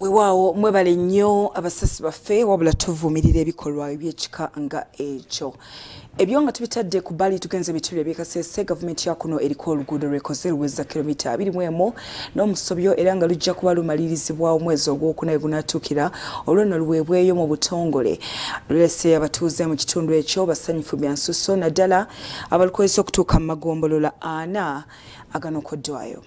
Weewaawo mwebale nnyo abasasi baffe wabula tuvumirira ebikolwa eby'ekika nga ekyo. Ebyo nga tubitadde ku bbali tugenze bituli ebyekasese gavumenti ya kuno eriko oluguudo lwekoze luweza kilomita 21 n'omusobyo era nga lujja kuba lumalirizibwa omwezi ogwokuna gunaatuukira olw'eno luweebweyo mu butongole. Lulese abatuuze mu kitundu ekyo basanyufu bya nsusso naddala abalukozesa okutuuka mu magombolola 4 aganokoddwayo.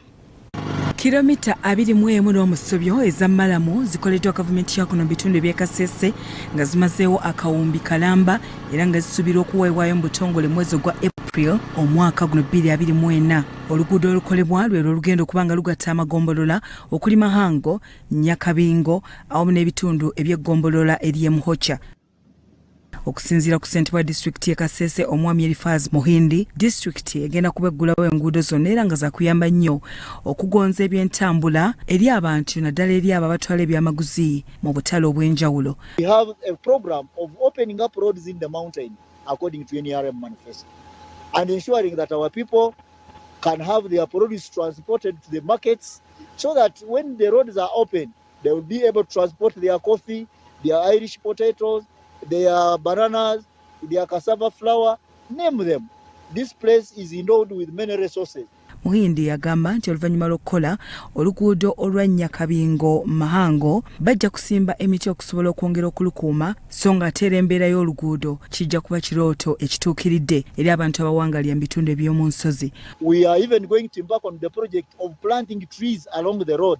Kilomita 21 n'omusobyo eza Malamu zikoleddwa gavumenti ya kuno bitundu ebyekasese nga zimazeewo akawumbi kalamba era nga zisuubirwa okuweebwayo mu butongole mwezi gwa April omwaka guno 2024. Oluguudo olukolebwa lwero olugenda okuba nga lugatta amagombolola okuli Muhango, Nyakabingo awamu n'ebitundu eby'eggombolola ery'e Muhocha. Okusinziira ku ssentebe wa disitulikiti y'e Kasese omwami Elifaz Muhindi, disitulikiti egenda kubeggulawo enguudo zonna era nga zakuyamba nnyo okugonza ebyentambula eri abantu naddala eri abo abatwala ebyamaguzi mu butale obw'enjawulo. We have a program of opening up roads in the mountain according to NRM manifesto and ensuring that our people can have their produce transported to the markets so that when the roads are open they will be able to transport their coffee, their Irish potatoes, their bananas, their cassava flour, name them. This place is endowed with many resources. Muhindi yagamba nti oluvannyuma lw'okukola oluguudo olwa Nyakabingo Muhango bajja kusimba emiti okusobola okwongera okulukuuma so nga ate embeera y'oluguudo kijja kuba kirooto ekituukiridde eri abantu abawangalya mu bitundu eby'omu nsozi. We are even going to embark on the project of planting trees along the road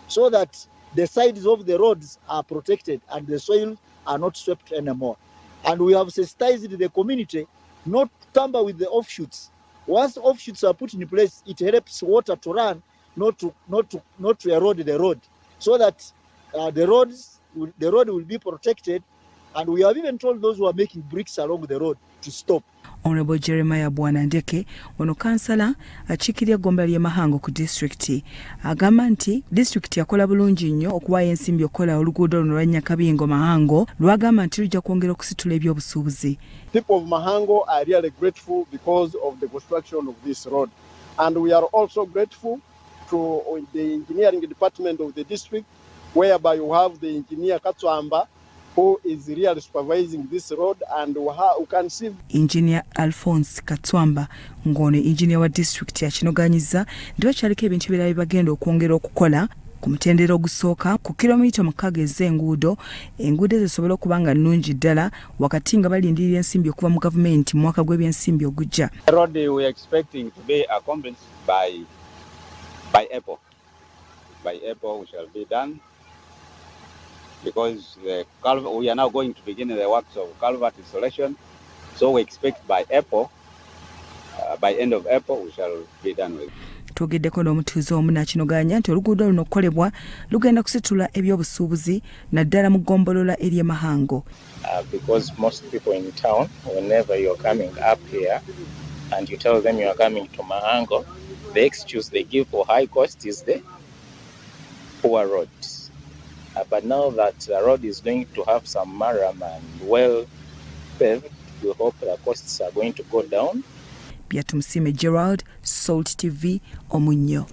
so that the sides of the roads are protected and the soil are not swept anymore. And we have sensitized the community not to tamper with the offshoots. Once offshoots are put in place, it helps water to run, not to erode the road, so that the road will be protected. And we have even told those who are making bricks along the road to stop. Honorable Jeremiah Bwanandeke ono kansala akiikirira eggombolola ly'e Muhango ku disitulikiti agamba nti disitulikiti yakola bulungi nnyo okuwaayo ensimbi okukola oluguudo luno lwa Nyakabingo Muhango lwagamba nti lujja kwongera okusitula ebyobusuubuzi. People of Muhango are really grateful because of the construction of this road, and we are also grateful to the engineering department of the district whereby you have the engineer Katwamba who is really supervising this road, and we can see Engineer Alphonse Katwamba ngono engineer wa district yakinoganyiza nti bakyaliko ebintu ebirala bagenda okwongera okukola ku mutendera ogusooka ku kilomita 6 ez'enguudo enguudo zisobola okuba nga nnungi ddala wakati nga balindirira ensimbi okuva mu gavumenti mu mwaka gw'ebyensimbi ogujja. The road we are expecting to be accomplished by April. By April we shall be done, because we are now going to begin the works of culvert installation. So we expect by April, by end of April, we shall be done with. Twogeddeko n'omutuuze omu n'akinoganya nti oluguudo luno okukolebwa lugenda kusitula ebyobusuubuzi naddala mu ggombolola ery'e Muhango. Because most people in town, whenever you're coming up here and you tell them you are coming to Muhango, the excuse they give for high cost is the poor roads. But now that the road is going to have some maram and well paved, we hope the costs are going to go down. Byatumsime Gerald, Salt TV, Omunyo.